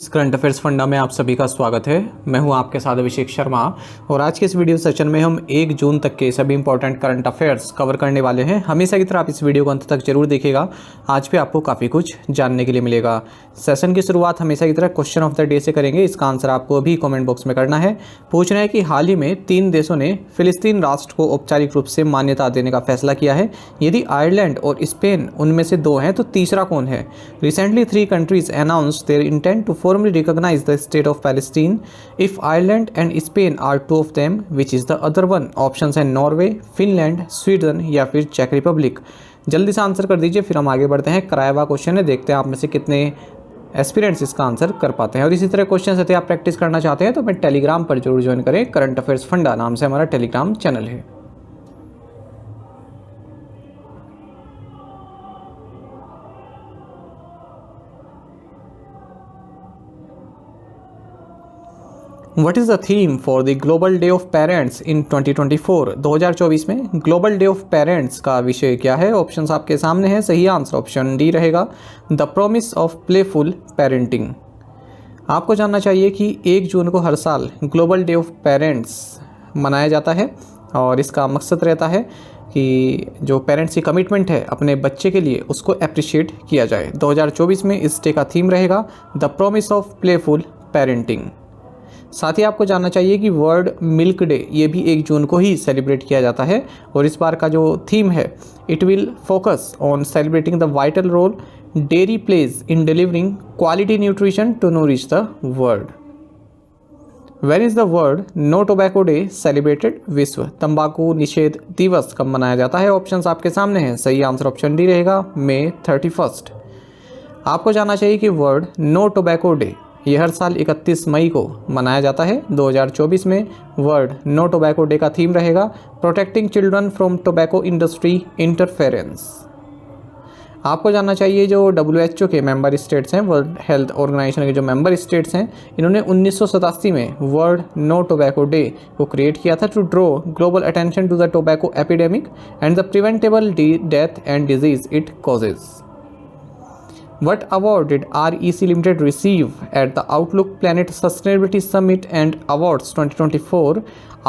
इस current affairs funda में आप सभी का स्वागत है। मैं हूं आपके साथ अभिषेक शर्मा और आज के इस वीडियो सेशन में हम 1 जून तक के सभी इंपॉर्टेंट करंट अफेयर्स कवर करने वाले हैं। हमेशा की तरह आप इस वीडियो को अंत तक जरूर देखिएगा, आज भी आपको काफ़ी कुछ जानने के लिए मिलेगा। सेशन की शुरुआत हमेशा की तरह क्वेश्चन ऑफ द डे से करेंगे। इसका आंसर आपको अभी कॉमेंट बॉक्स में करना है। पूछना है कि हाल ही में 3 देशों ने फिलिस्तीन राष्ट्र को औपचारिक रूप से मान्यता देने का फैसला किया है। यदि आयरलैंड और स्पेन उनमें से 2 हैं तो तीसरा कौन है? Recently 3 countries announced their intent to formally recognize the state of Palestine. If Ireland and Spain are 2 of them, which is the other one? Options हैं नॉर्वे, फिनलैंड, स्वीडन या फिर चेक रिपब्लिक। जल्दी से आंसर कर दीजिए, फिर हम आगे बढ़ते हैं। कराया हुआ क्वेश्चन है, देखते हैं आप में से कितने एस्पिरेंट्स इसका आंसर कर पाते हैं। और इसी तरह क्वेश्चन यदि आप प्रैक्टिस करना चाहते हैं तो मैं टेलीग्राम पर जरूर ज्वाइन करें। करंट अफेयर्स फंडा नाम से हमारा टेलीग्राम चैनल है। What is the theme for the Global Day of Parents in 2024? 2024 में ग्लोबल डे ऑफ पेरेंट्स का विषय क्या है? ऑप्शंस आपके सामने हैं। सही आंसर ऑप्शन डी रहेगा, the promise of playful parenting. आपको जानना चाहिए कि 1 जून को हर साल ग्लोबल डे ऑफ पेरेंट्स मनाया जाता है और इसका मकसद रहता है कि जो पेरेंट्स की कमिटमेंट है अपने बच्चे के लिए उसको अप्रिशिएट किया जाए। 2024 में इस डे का थीम रहेगा the promise of playful parenting. साथ ही आपको जानना चाहिए कि वर्ल्ड मिल्क डे ये भी 1 जून को ही सेलिब्रेट किया जाता है और इस बार का जो थीम है it will focus on celebrating the vital role dairy plays in delivering quality nutrition to nourish the world. When is the world no tobacco day celebrated? विश्व तंबाकू निषेध दिवस कब मनाया जाता है? ऑप्शंस आपके सामने हैं। सही आंसर ऑप्शन डी रहेगा, मई 31। आपको जानना चाहिए कि वर्ल्ड नो टोबैको डे ये हर साल 31 मई को मनाया जाता है। 2024 में वर्ल्ड नो टोबैको डे का थीम रहेगा protecting children from tobacco industry interference. आपको जानना चाहिए जो WHO के मेंबर स्टेट्स हैं, वर्ल्ड हेल्थ ऑर्गेनाइजेशन के जो मेंबर स्टेट्स हैं, इन्होंने 1987 में वर्ल्ड नो टोबैको डे को क्रिएट किया था to draw global attention to the tobacco epidemic and the preventable death and disease it causes. What award did REC Limited receive at the Outlook Planet Sustainability Summit and Awards 2024?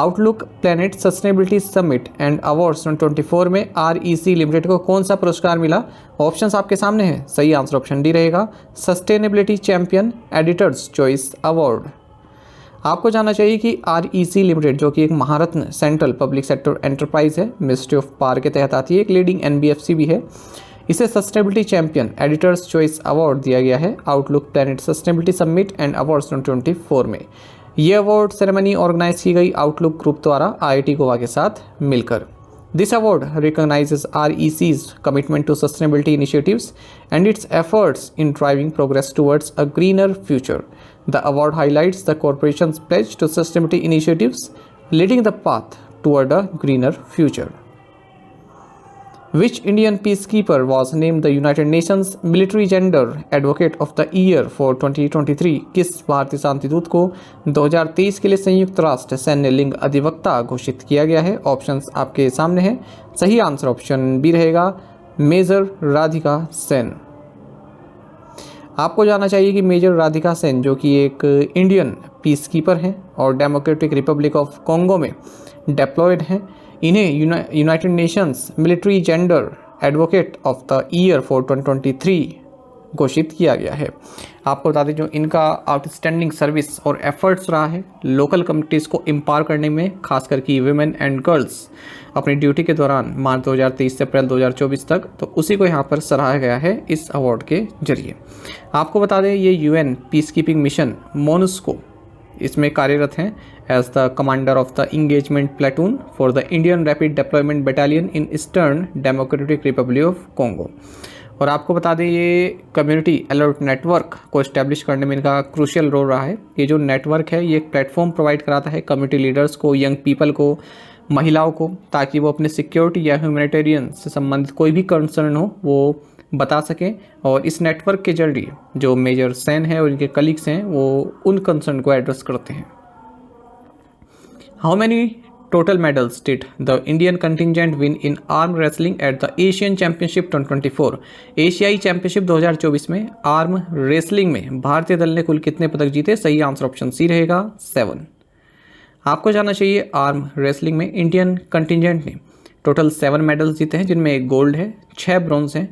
Outlook Planet Sustainability Summit and Awards 2024 में REC Limited को कौन सा पुरस्कार मिला? Options आपके सामने हैं। सही आंसर ऑप्शन डी रहेगा, sustainability champion editors choice award. आपको जानना चाहिए कि REC लिमिटेड जो कि एक महारत्न सेंट्रल पब्लिक सेक्टर एंटरप्राइज है, मिनिस्ट्री ऑफ पावर के तहत आती है, एक लीडिंग NBFC भी है। इसे sustainability champion editors choice award दिया गया है outlook planet sustainability summit and awards 2024 में। ये अवार्ड सेरेमनी ऑर्गेनाइज की गई आउटलुक ग्रुप द्वारा IIT गोवा के साथ मिलकर। This award recognises REC's commitment to sustainability initiatives and its efforts in driving progress towards a greener future. The award highlights the corporation's pledge to sustainability initiatives, leading the path toward a greener future. Which Indian peacekeeper was named the United Nations Military Gender Advocate of the Year for 2023? किस भारतीय शांति दूत को 2023 के लिए संयुक्त राष्ट्र सैन्य लिंग अधिवक्ता घोषित किया गया है? ऑप्शंस आपके सामने हैं। सही आंसर ऑप्शन बी रहेगा, मेजर राधिका सेन। आपको जानना चाहिए कि मेजर राधिका सेन जो कि एक इंडियन पीसकीपर हैं और डेमोक्रेटिक रिपब्लिक ऑफ कॉन्गो में डिप्लॉयड हैं, इन्हें United Nations military gender advocate of the year for 2023 घोषित किया गया है। आपको बता दें जो इनका आउटस्टैंडिंग सर्विस और एफर्ट्स रहा है लोकल कम्युनिटीज़ को एम्पावर करने में, खास करके वीमेन एंड गर्ल्स अपनी ड्यूटी के दौरान मार्च 2023 से अप्रैल 2024 तक, तो उसी को यहाँ पर सराहा गया है इस अवार्ड के जरिए। आपको बता दें ये UN peace keeping mission MONUSCO इसमें कार्यरत हैं as the commander of the engagement platoon for the Indian rapid deployment battalion in eastern Democratic Republic of Congo. और आपको बता दें ये कम्युनिटी अलर्ट नेटवर्क को इस्टेब्लिश करने में इनका क्रूशियल रोल रहा है। ये जो नेटवर्क है ये एक प्लेटफॉर्म प्रोवाइड कराता है कम्युनिटी लीडर्स को, यंग पीपल को, महिलाओं को, ताकि वो अपने सिक्योरिटी या ह्यूमैनिटेरियन से संबंधित कोई भी कंसर्न हो वो बता सकें। और इस नेटवर्क के जरिए जो मेजर सेन है और इनके कलीग्स हैं वो उन कंसर्न को एड्रेस करते हैं। How many total medals did the Indian contingent win in arm wrestling at the Asian Championship 2024? एशियाई चैंपियनशिप 2024 में आर्म रेसलिंग में भारतीय दल ने कुल कितने पदक जीते? सही आंसर ऑप्शन सी रहेगा 7। आपको जानना चाहिए आर्म रेसलिंग में इंडियन कंटिजेंट ने टोटल 7 मेडल्स जीते हैं, जिनमें 1 गोल्ड है, 6 ब्रॉन्ज हैं,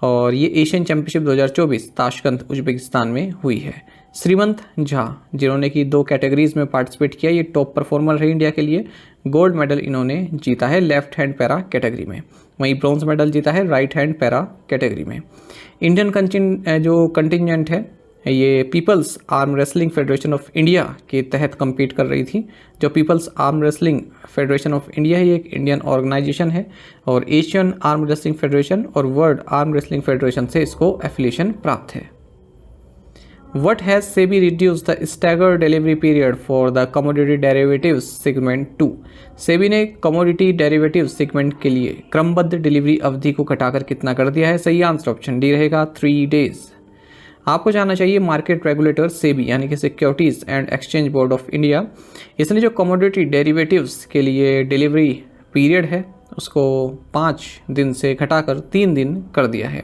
और ये एशियन चैंपियनशिप 2024 ताशकंद उज्बेकिस्तान में हुई है। श्रीमंत झा जिन्होंने कि 2 कैटेगरीज में पार्टिसिपेट किया, ये टॉप परफॉर्मर रहे इंडिया के लिए। गोल्ड मेडल इन्होंने जीता है लेफ्ट हैंड पैरा कैटेगरी में, वहीं ब्रॉन्ज मेडल जीता है राइट हैंड पैरा कैटेगरी में। इंडियन जो कंटिजेंट है ये People's Arm Wrestling Federation of India के तहत compete कर रही थी। जो People's Arm Wrestling Federation of India है ये एक इंडियन ऑर्गेनाइजेशन है, और एशियन आर्म रेसलिंग फेडरेशन और वर्ल्ड आर्म रेसलिंग फेडरेशन से इसको एफिलिएशन प्राप्त है। What has SEBI reduced the staggered delivery period for the commodity derivatives segment to? SEBI ने कमोडिटी डेरिवेटिव सेगमेंट के लिए क्रमबद्ध डिलीवरी अवधि को घटाकर कितना कर दिया है? सही आंसर ऑप्शन डी रहेगा 3 डेज। आपको जानना चाहिए मार्केट रेगुलेटर सेबी यानी कि securities and exchange board of India, इसने जो कमोडिटी डेरिवेटिव्स के लिए डिलीवरी पीरियड है उसको 5 दिन से घटाकर 3 दिन कर दिया है।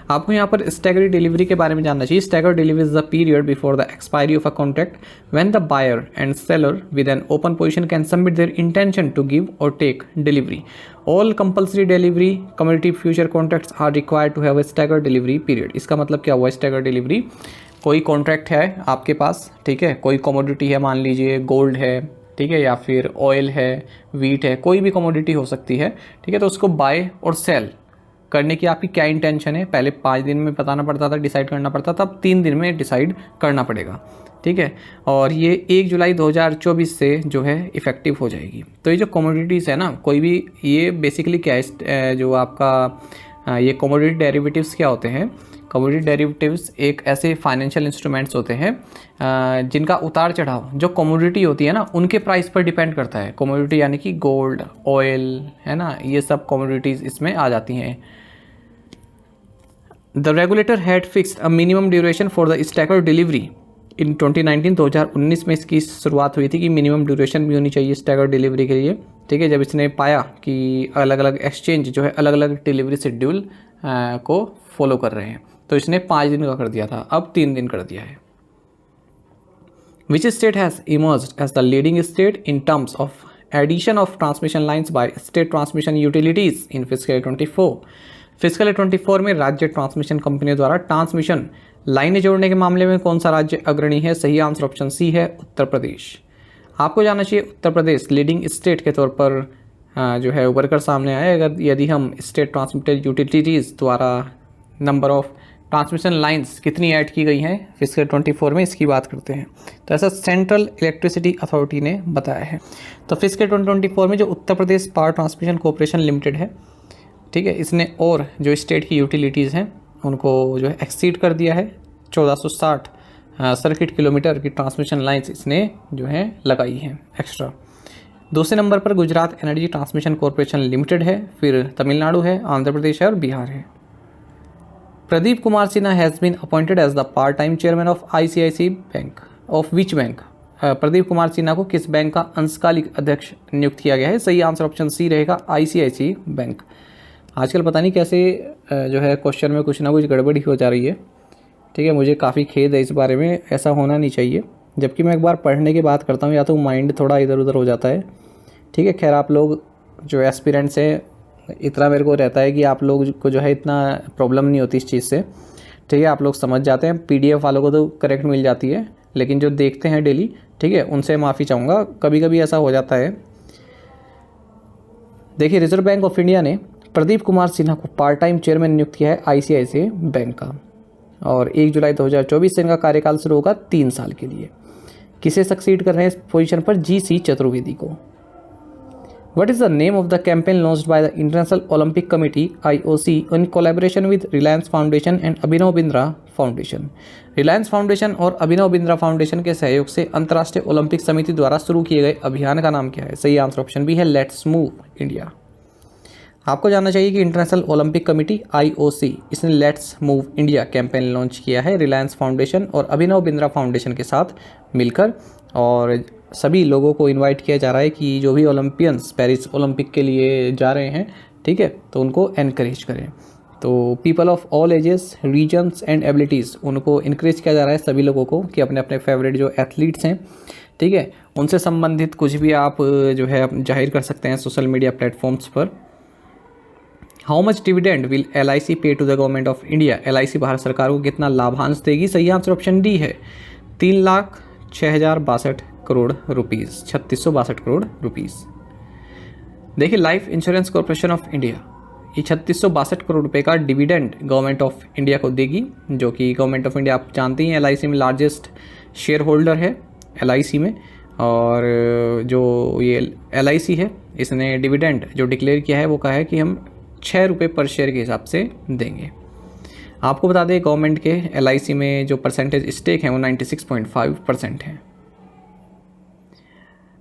आपको यहाँ पर स्टैगर्ड डिलीवरी के बारे में जानना चाहिए। Staggered delivery is the period before the expiry of a contract when the buyer and seller with an open position can submit their intention to give or take delivery. All compulsory delivery commodity future contracts are required to have a staggered delivery period. इसका मतलब क्या हुआ? Staggered delivery, कोई contract है आपके पास, ठीक है, कोई कमोडिटी है, मान लीजिए गोल्ड है, ठीक है, या फिर ऑयल है, वीट है, कोई भी कमोडिटी हो सकती है, ठीक है, तो उसको बाय और सेल करने की आपकी क्या इंटेंशन है, पहले 5 दिन में बताना पड़ता था, डिसाइड करना पड़ता था, अब 3 दिन में डिसाइड करना पड़ेगा, ठीक है, और ये 1 जुलाई 2024 से जो है इफ़ेक्टिव हो जाएगी। तो ये जो कमोडिटीज़ है ना, कोई भी, ये बेसिकली क्या है, जो आपका ये कमोडिटी डेरिवेटिव्स क्या होते हैं? कमोडिटी डेरिवेटिव्स एक ऐसे फाइनेंशियल इंस्ट्रूमेंट्स होते हैं जिनका उतार चढ़ाव जो कमोडिटी होती है ना उनके प्राइस पर डिपेंड करता है। कमोडिटी यानी कि गोल्ड, ऑयल, है ना, ये सब कमोडिटीज़ इसमें आ जाती हैं। The regulator had fixed a minimum duration for the staggered delivery in 2019 में इसकी शुरुआत हुई थी कि मिनिमम ड्यूरेशन भी होनी चाहिए स्टैगर्ड डिलीवरी के लिए, ठीक है, जब इसने पाया कि अलग अलग एक्सचेंज जो है अलग अलग डिलीवरी शेड्यूल को फॉलो कर रहे हैं, तो इसने 5 दिन का कर दिया था, अब 3 दिन कर दिया है। Which state has emerged as the leading state in terms of addition of transmission lines by state transmission utilities in fiscal 24? Fiscal 24 में राज्य ट्रांसमिशन कंपनियों द्वारा ट्रांसमिशन लाइनें जोड़ने के मामले में कौन सा राज्य अग्रणी है? सही आंसर ऑप्शन सी है, उत्तर प्रदेश। आपको जानना चाहिए उत्तर प्रदेश लीडिंग स्टेट के तौर पर जो है उभर कर सामने आया। अगर यदि हम स्टेट ट्रांसमिटेड यूटिलिटीज़ द्वारा नंबर ऑफ ट्रांसमिशन लाइंस कितनी ऐड की गई हैं फिस्कल 24 में, इसकी बात करते हैं, तो ऐसा सेंट्रल इलेक्ट्रिसिटी अथॉरिटी ने बताया है। तो फिस्कल 2024 में जो Uttar Pradesh power transmission corporation limited है, ठीक है, इसने और जो स्टेट की यूटिलिटीज़ हैं उनको जो है एक्सीड कर दिया है। 1460 सर्किट किलोमीटर की ट्रांसमिशन लाइंस इसने जो है लगाई हैं एक्स्ट्रा। दूसरे नंबर पर Gujarat energy transmission corporation limited है, फिर तमिलनाडु है, आंध्र प्रदेश है और बिहार है। Pradeep Kumar Sinha has been appointed as the part time chairman of ICICI bank of which bank? Pradeep Kumar Sinha को किस बैंक का अंशकालिक अध्यक्ष नियुक्त किया गया है? सही आंसर ऑप्शन सी रहेगा, ICICI बैंक। आजकल पता नहीं कैसे जो है क्वेश्चन में कुछ ना कुछ गड़बड़ी हो जा रही है, ठीक है, मुझे काफ़ी खेद है इस बारे में, ऐसा होना नहीं चाहिए। जबकि मैं एक बार पढ़ने की बात करता हूँ या तो माइंड थोड़ा इधर उधर हो जाता है, ठीक है। खैर, आप लोग जो एस्पिरेंट्स हैं, इतना मेरे को रहता है कि आप लोग को जो है इतना प्रॉब्लम नहीं होती इस चीज़ से, ठीक है, आप लोग समझ जाते हैं। PDF वालों को तो करेक्ट मिल जाती है, लेकिन जो देखते हैं डेली, ठीक है, उनसे माफ़ी चाहूँगा, कभी कभी ऐसा हो जाता है। देखिए, रिजर्व बैंक ऑफ इंडिया ने प्रदीप कुमार सिन्हा को पार्ट टाइम चेयरमैन नियुक्त किया है ICICI बैंक का, और 1 जुलाई 2024 से इनका कार्यकाल शुरू होगा 3 साल के लिए। किसे सक्सीड कर रहे हैं इस पोजीशन पर? GC चतुर्वेदी को। What is the name of the campaign launched by the International Olympic Committee IOC in collaboration with Reliance Foundation and Abhinav Bindra Foundation? Reliance foundation और अभिनव बिंद्रा फाउंडेशन के सहयोग से अंतर्राष्ट्रीय ओलंपिक समिति द्वारा शुरू किए गए अभियान का नाम क्या है? सही आंसर ऑप्शन बी है, लेट्स मूव इंडिया। आपको जानना चाहिए कि इंटरनेशनल ओलंपिक कमेटी IOC इसने let's move India campaign launch किया है रिलायंस फाउंडेशन और अभिनव बिंद्रा फाउंडेशन के साथ मिलकर, और सभी लोगों को इनवाइट किया जा रहा है कि जो भी ओलंपियंस पेरिस ओलंपिक के लिए जा रहे हैं, ठीक है, तो उनको एनकरेज करें। तो people of all ages, regions and abilities, उनको इनक्रेज किया जा रहा है सभी लोगों को कि अपने अपने फेवरेट जो एथलीट्स हैं, ठीक है, उनसे संबंधित कुछ भी आप जो है जाहिर कर सकते हैं सोशल मीडिया प्लेटफॉर्म्स पर। How much dividend will LIC pay to the Government of India, LIC Bharat सरकार को कितना लाभांश देगी? सही आंसर ऑप्शन डी है 3,06,062 करोड़ रुपीज़, 3662 करोड़ रुपीज़। देखिए life insurance corporation of India ये 3662 करोड़ रुपए का डिविडेंड गवर्नमेंट ऑफ इंडिया को देगी, जो कि गवर्नमेंट ऑफ इंडिया आप जानती हैं LIC में लार्जेस्ट शेयर होल्डर है LIC में। और जो ये LIC है इसने डिविडेंड जो डिक्लेयर किया है वो कहा है कि हम 6 रुपये पर शेयर के हिसाब से देंगे। आपको बता दें गवर्नमेंट के LIC में जो परसेंटेज स्टेक है वो 96.5% है।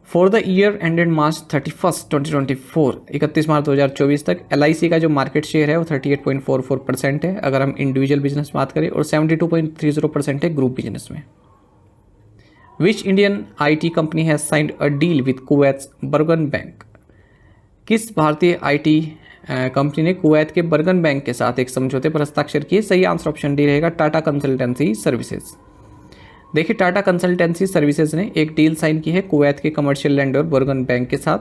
For the year ended March 31, 2024, 31 मार्च 2024 तक LIC का जो मार्केट शेयर है वो 38.44% है अगर हम इंडिविजुअल बिजनेस बात करें, और 72.30% है ग्रुप बिजनेस में। Which Indian IT company has signed a deal with Kuwait बर्गन bank, किस भारतीय IT कंपनी ने कुवैत के बर्गन बैंक के साथ एक समझौते पर हस्ताक्षर किए? सही आंसर ऑप्शन डी रहेगा टाटा कंसल्टेंसी सर्विसेज। देखिए टाटा कंसल्टेंसी सर्विसेज ने एक डील साइन की है कुवैत के कमर्शियल लैंडर बर्गन बैंक के साथ,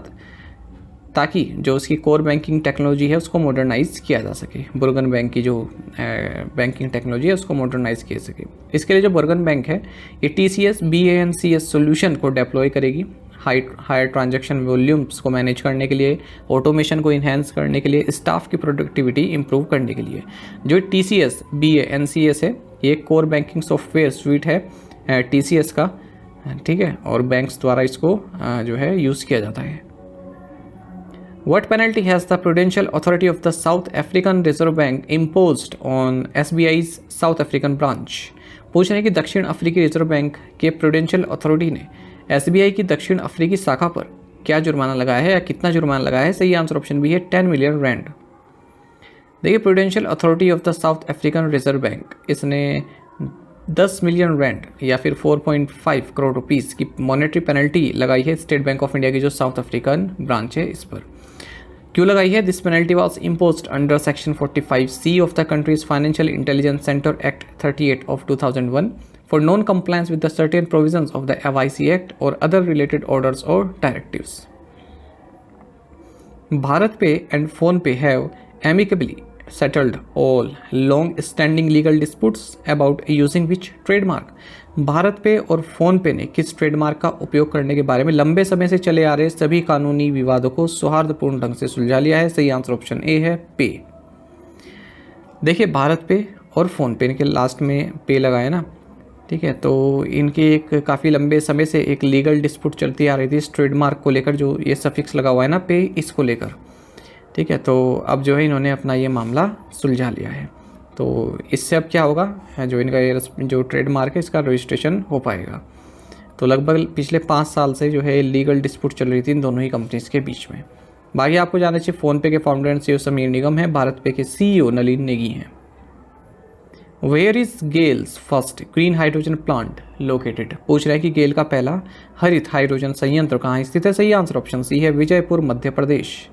ताकि जो उसकी कोर बैंकिंग टेक्नोलॉजी है उसको मॉडर्नाइज किया जा सके। बर्गन बैंक की जो बैंकिंग टेक्नोलॉजी है उसको मॉडर्नाइज किया सके। इसके लिए जो बर्गन बैंक है ये TCS BANCS सोल्यूशन को डेप्लॉय करेगी हायर ट्रांजैक्शन वॉल्यूम्स को मैनेज करने के लिए, ऑटोमेशन को इन्हेंस करने के लिए, स्टाफ की प्रोडक्टिविटी इंप्रूव करने के लिए। जो TCS BANCS है ये कोर बैंकिंग सॉफ्टवेयर स्वीट है TCS का, ठीक है, और बैंक्स द्वारा इसको जो है यूज़ किया जाता है। What penalty has the Prudential Authority of the South African Reserve Bank imposed on SBI's South African branch? पूछ रहे हैं कि दक्षिण अफ्रीकी रिजर्व बैंक के प्रूडेंशियल अथॉरिटी ने SBI की दक्षिण अफ्रीकी शाखा पर क्या जुर्माना लगाया है या कितना जुर्माना लगाया है? सही आंसर ऑप्शन बी है 10 मिलियन रैंड। देखिए prudential authority of the south African reserve bank इसने 10 मिलियन रैंड या फिर 4.5 करोड़ रुपीज़ की मॉनेटरी पेनल्टी लगाई है स्टेट बैंक ऑफ इंडिया की जो साउथ अफ्रीकन ब्रांच है इस पर। क्यों लगाई है? This penalty was imposed under section 45C of the countries financial intelligence centre act 38 of 2001 for non compliance with the certain provisions of the FIC act और other related orders और directives. Bharat पे and phone पे have amicably settled all long-standing legal disputes about using which trademark? Bharat पे और phone पे ने किस trademark का उपयोग करने के बारे में लंबे समय से चले आ रहे सभी कानूनी विवादों को सौहार्दपूर्ण ढंग से सुलझा लिया है? सही आंसर ऑप्शन ए है पे। देखिए भारत पे और फोन पे के लास्ट में पे लगाया ना, ठीक है, तो इनके एक काफ़ी लंबे समय से एक लीगल डिस्प्यूट चलती आ रही थी इस ट्रेडमार्क को लेकर, जो ये सफिक्स लगा हुआ है ना पे, इसको लेकर, ठीक है। तो अब जो है इन्होंने अपना ये मामला सुलझा लिया है। तो इससे अब क्या होगा, जो इनका ये जो ट्रेडमार्क है इसका रजिस्ट्रेशन हो पाएगा। तो लगभग पिछले 5 साल से जो है लीगल डिस्प्यूट चल रही थी इन दोनों ही कंपनीज़ के बीच में। बाकी आपको जानना चाहिए फ़ोनपे के founder and CEO Sameer Nigam है, भारत पे के CEO नलिन नेगी हैं। Where is GAIL's first green hydrogen plant located? पूछ रहा है कि गेल का पहला हरित हाइड्रोजन संयंत्र कहाँ स्थित है? सही आंसर ऑप्शन सी है विजयपुर मध्य प्रदेश।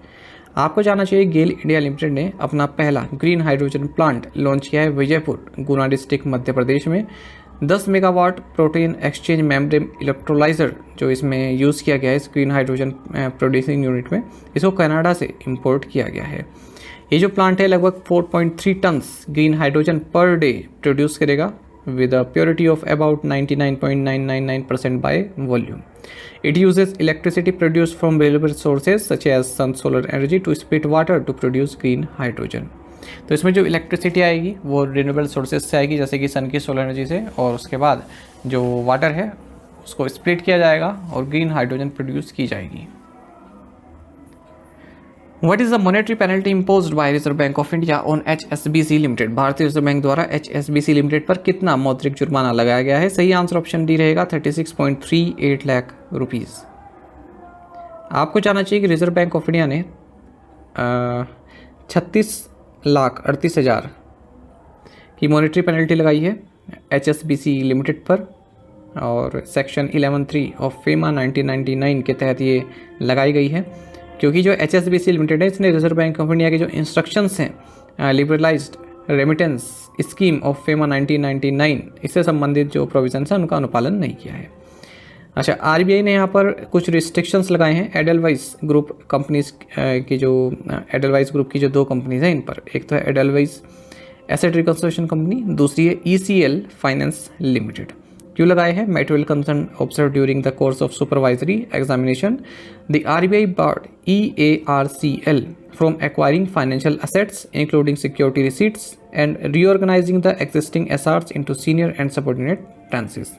आपको जानना चाहिए गेल इंडिया लिमिटेड ने अपना पहला ग्रीन हाइड्रोजन प्लांट लॉन्च किया है विजयपुर गुना डिस्ट्रिक्ट मध्य प्रदेश में। 10 megawatt protein exchange membrane electrolyser जो इसमें यूज़ किया गया है इस ग्रीन हाइड्रोजन प्रोड्यूसिंग यूनिट में, इसको कनाडा से इंपोर्ट किया गया है। ये जो प्लांट है लगभग 4.3 tons green hydrogen per day produce करेगा with a purity of about 99.999% by volume. It uses electricity produced from renewable sources such as sun, solar energy to split water to produce green hydrogen. तो इसमें जो electricity आएगी वो renewable sources से आएगी, जैसे कि सन की सोलर एनर्जी से, और उसके बाद जो वाटर है उसको स्प्लिट किया जाएगा और ग्रीन हाइड्रोजन प्रोड्यूस की जाएगी। What is the monetary penalty imposed by Reserve Bank of India on HSBC Limited? भारतीय रिजर्व बैंक द्वारा HSBC लिमिटेड पर कितना मौद्रिक जुर्माना लगाया गया है? सही आंसर ऑप्शन डी रहेगा 36.38 लाख रुपीज़। आपको जानना चाहिए कि रिजर्व बैंक ऑफ इंडिया ने 36,38,000 की मॉनेटरी पेनल्टी लगाई है HSBC लिमिटेड पर, और सेक्शन 11(3) ऑफ फेमा 1999 के तहत ये लगाई गई है, क्योंकि जो HSBC लिमिटेड है इसने रिजर्व बैंक ऑफ इंडिया के जो इंस्ट्रक्शंस हैं liberalised remittance scheme of FEMA 1999 इससे संबंधित जो प्रोविजंस हैं उनका अनुपालन नहीं किया है। अच्छा, RBI ने यहाँ पर कुछ रिस्ट्रिक्शंस लगाए हैं एडलवाइस ग्रुप कंपनीज की, जो एडलवाइस ग्रुप की जो 2 कंपनीज हैं इन पर। एक तो है एडलवाइस एसेट रिकंस्ट्रक्शन कंपनी, दूसरी है ECL फाइनेंस लिमिटेड। क्यों लगाए हैं? Material concern observed during the course of supervisory examination, the RBI barred EARCL from acquiring financial assets including security receipts and reorganizing the existing SRs into senior and subordinate tranches।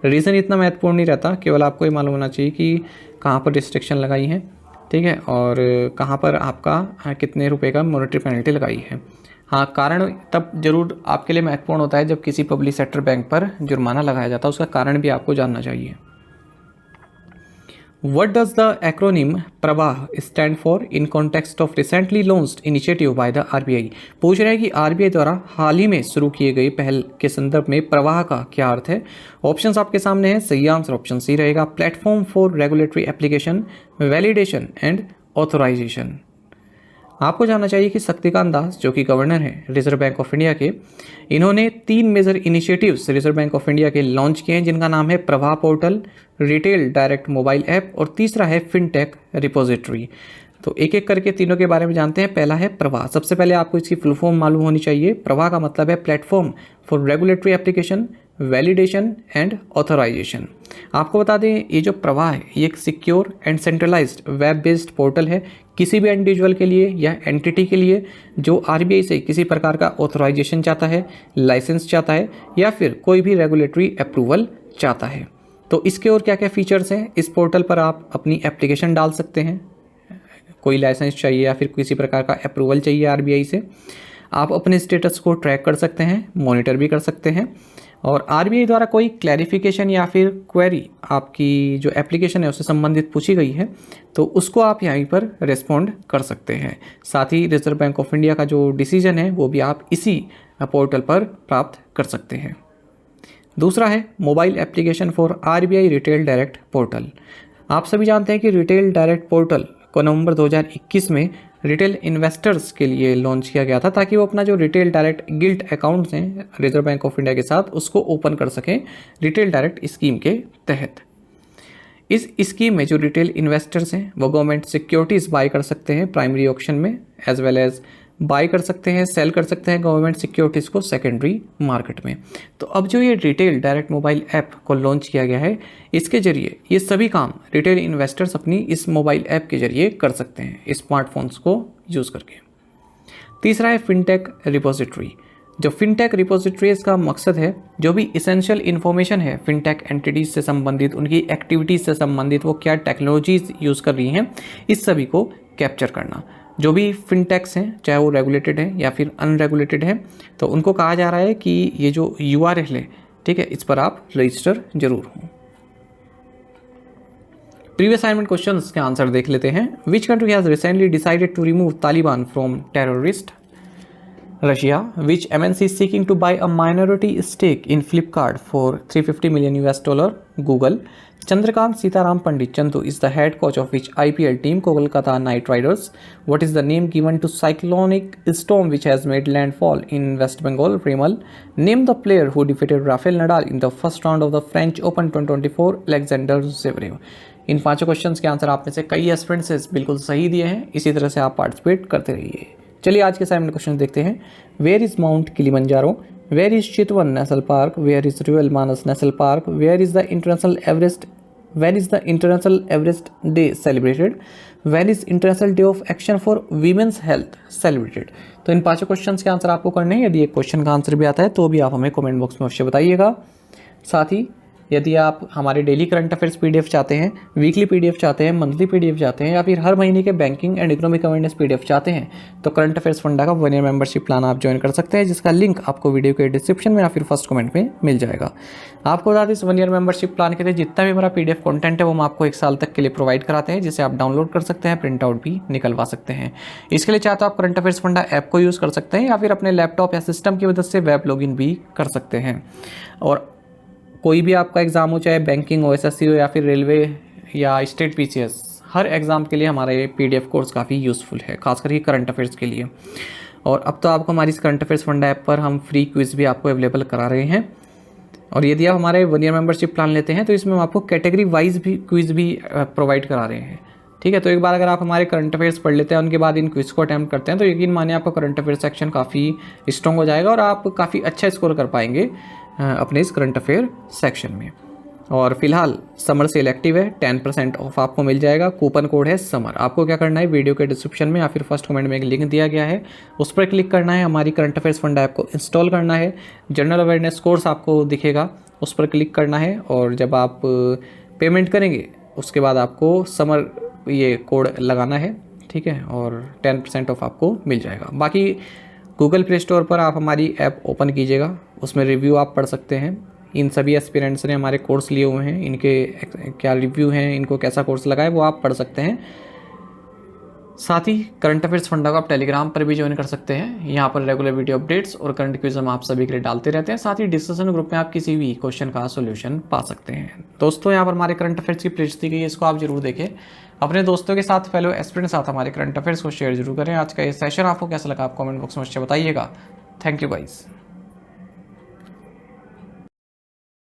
Reason इतना महत्वपूर्ण नहीं रहता, केवल आपको ये मालूम होना चाहिए कि कहाँ पर रिस्ट्रिक्शन लगाई है, ठीक है, और कहाँ पर आपका कितने रुपए का मॉनेटरी पेनल्टी लगाई है। हाँ, कारण तब जरूर आपके लिए महत्वपूर्ण होता है जब किसी पब्लिक सेक्टर बैंक पर जुर्माना लगाया जाता है, उसका कारण भी आपको जानना चाहिए। What does the acronym प्रवाह stand for in context of recently launched initiative by the RBI? पूछ रहे हैं कि RBI द्वारा हाल ही में शुरू किए गए पहल के संदर्भ में प्रवाह का क्या अर्थ है। ऑप्शंस आपके सामने हैं, सही आंसर ऑप्शन सी रहेगा, platform for regulatory application, validation and authorisation. आपको जानना चाहिए कि शक्तिकांत दास जो कि गवर्नर हैं रिजर्व बैंक ऑफ इंडिया के, इन्होंने 3 major initiatives Reserve Bank of India के लॉन्च किए हैं, जिनका नाम है Pravaah portal, retail direct mobile app और तीसरा है फिनटेक रिपोजिटरी। तो एक एक करके तीनों के बारे में जानते हैं। पहला है प्रवाह। सबसे पहले आपको इसकी फुल फॉर्म मालूम होनी चाहिए। प्रवाह का मतलब है platform for regulatory application, validation and authorisation. आपको बता दें, ये जो प्रवाह है ये एक secure and centralised web based portal है किसी भी इंडिविजुअल के लिए या एंटिटी के लिए जो RBI से किसी प्रकार का ऑथराइजेशन चाहता है, लाइसेंस चाहता है या फिर कोई भी रेगुलेटरी अप्रूवल चाहता है। तो इसके और क्या क्या फीचर्स हैं? इस पोर्टल पर आप अपनी एप्लीकेशन डाल सकते हैं, कोई लाइसेंस चाहिए या फिर किसी प्रकार का अप्रूवल चाहिए RBI से। आप अपने स्टेटस को ट्रैक कर सकते हैं, मॉनिटर भी कर सकते हैं, और RBI द्वारा कोई क्लैरिफिकेशन या फिर क्वेरी आपकी जो एप्लीकेशन है उससे संबंधित पूछी गई है तो उसको आप यहीं पर रिस्पॉन्ड कर सकते हैं। साथ ही रिजर्व बैंक ऑफ इंडिया का जो डिसीजन है वो भी आप इसी पोर्टल पर प्राप्त कर सकते हैं। दूसरा है mobile application for RBI retail direct portal. आप सभी जानते हैं कि रिटेल डायरेक्ट पोर्टल को नवंबर 2021 में रिटेल इन्वेस्टर्स के लिए लॉन्च किया गया था ताकि वो अपना जो रिटेल डायरेक्ट गिल्ट अकाउंट्स हैं रिजर्व बैंक ऑफ इंडिया के साथ उसको ओपन कर सकें रिटेल डायरेक्ट स्कीम के तहत। इस स्कीम में जो रिटेल इन्वेस्टर्स हैं वो गवर्नमेंट सिक्योरिटीज़ बाय कर सकते हैं प्राइमरी ऑक्शन में, एज वेल एज बाय कर सकते हैं, सेल कर सकते हैं गवर्नमेंट सिक्योरिटीज़ को सेकेंडरी मार्केट में। तो अब जो ये रिटेल डायरेक्ट मोबाइल ऐप को लॉन्च किया गया है इसके जरिए ये सभी काम रिटेल इन्वेस्टर्स अपनी इस मोबाइल ऐप के जरिए कर सकते हैं स्मार्टफोन्स को यूज़ करके। तीसरा है फिनटेक रिपोजिटरी। जो फिनटेक रिपोजिटरीज का मकसद है जो भी इसेंशियल इन्फॉर्मेशन है फिनटेक एंटिटीज़ से संबंधित, उनकी एक्टिविटीज़ से संबंधित, वो क्या टेक्नोलॉजीज यूज़ कर रही हैं, इस सभी को कैप्चर करना। जो भी फिनटेक्स हैं चाहे वो रेगुलेटेड है या फिर अनरेगुलेटेड है तो उनको कहा जा रहा है कि ये जो URL है, ठीक है, इस पर आप रजिस्टर जरूर हों। प्रीवियस असाइनमेंट क्वेश्चंस के आंसर देख लेते हैं। Which country has recently decided to remove Taliban from terrorist? Russia. Which MNC is seeking to buy a minority stake in Flipkart for $350 million? Google. Chandrakant Sitaram Pandit Chandu is the head coach of which IPL team? Kolkata Knight Riders. What is the name given to cyclonic storm which has made landfall in West Bengal? Remal. Name the player who defeated Rafael Nadal in the first round of the French Open 2024? Alexander Zverev. इन पांचों questions के answer आप में से कई aspirants बिल्कुल सही दिए हैं, इसी तरह से आप पार्टिसिपेट करते रहिए। चलिए आज के असाइनमेंट क्वेश्चन देखते हैं। Where is Mount Kilimanjaro? Where is Chitwan National Park? Where is Royal Manas National Park? Where is the International Everest? When is the International Everest Day celebrated? When is International Day of Action for Women's Health celebrated? तो इन पांचों questions के answer आपको करने हैं। यदि एक question का आंसर भी आता है तो भी आप हमें कमेंट बॉक्स में अवश्य बताइएगा। साथ ही यदि आप हमारे डेली करंट अफेयर्स PDF चाहते हैं, वीकली PDF चाहते हैं, मंथली PDF चाहते हैं या फिर हर महीने के banking and economic awareness PDF चाहते हैं तो करंट अफेयर्स फंडा का 1 ईयर मेंबरशिप प्लान आप ज्वाइन कर सकते हैं, जिसका लिंक आपको वीडियो के डिस्क्रिप्शन में या फिर फर्स्ट कमेंट में मिल जाएगा। आपको बता दें इस 1 ईयर मेंबरशिप प्लान के लिए जितना भी हमारा PDF कंटेंट है वो हम आपको 1 साल तक के लिए प्रोवाइड कराते हैं, जिसे आप डाउनलोड कर सकते हैं, प्रिंट आउट भी निकलवा सकते हैं। इसके लिए चाहे तो आप करंट अफेयर्स फंडा ऐप को यूज़ कर सकते हैं या फिर अपने लैपटॉप या सिस्टम की मदद से वेब लॉगिन भी कर सकते हैं। और कोई भी आपका एग्ज़ाम हो, चाहे बैंकिंग हो, एसएससी हो, या फिर रेलवे या स्टेट पीसीएस, हर एग्ज़ाम के लिए हमारा ये पीडीएफ कोर्स काफ़ी यूज़फुल है, खासकर ये करंट अफेयर्स के लिए। और अब तो आपको हमारी इस करंट अफेयर्स फंडा ऐप पर हम फ्री क्विज़ भी आपको अवेलेबल करा रहे हैं। और यदि आप हमारे 1 ईयर मेंबरशिप प्लान लेते हैं तो इसमें हम आपको कैटेगरी वाइज भी क्विज़ भी प्रोवाइड करा रहे हैं। ठीक है, तो एक बार अगर आप हमारे करंट अफेयर्स पढ़ लेते हैं, उनके बाद इन क्विज़ को अटैम्प्ट करते हैं, तो यकीन मानिए आपका करंट अफेयर सेक्शन काफ़ी स्ट्रॉन्ग हो जाएगा और आप काफ़ी अच्छा स्कोर कर पाएंगे अपने इस करंट अफेयर सेक्शन में। और फिलहाल समर सेल एक्टिव है, 10% ऑफ आपको मिल जाएगा। कूपन कोड है समर। आपको क्या करना है, वीडियो के डिस्क्रिप्शन में या फिर फर्स्ट कमेंट में एक लिंक दिया गया है, उस पर क्लिक करना है, हमारी करंट अफेयर्स फंड ऐप को इंस्टॉल करना है, जनरल अवेयरनेस कोर्स आपको दिखेगा, उस पर क्लिक करना है, और जब आप पेमेंट करेंगे उसके बाद आपको समर ये कोड लगाना है। ठीक है, और 10% ऑफ आपको मिल जाएगा। बाकी गूगल प्ले स्टोर पर आप हमारी ऐप ओपन कीजिएगा, उसमें रिव्यू आप पढ़ सकते हैं। इन सभी एस्पिरेंट्स ने हमारे कोर्स लिए हुए हैं, इनके क्या रिव्यू हैं, इनको कैसा कोर्स लगा है, वो आप पढ़ सकते हैं। साथ ही करंट अफेयर्स फंडा को आप टेलीग्राम पर भी ज्वाइन कर सकते हैं। यहाँ पर रेगुलर वीडियो अपडेट्स और करंट क्विज हम आप सभी के लिए डालते रहते हैं। साथ ही डिस्कशन ग्रुप में आप किसी भी क्वेश्चन का सोल्यूशन पा सकते हैं। दोस्तों, यहाँ पर हमारे करंट अफेयर्स की प्लेलिस्ट दी गई है, इसको आप जरूर देखें। अपने दोस्तों के साथ, फेलो एस्पिरेंट के साथ हमारे करंट अफेयर्स को शेयर जरूर करें। आज का ये सेशन आपको कैसा लगा, आप कमेंट बॉक्स में बताइएगा। Thank you guys.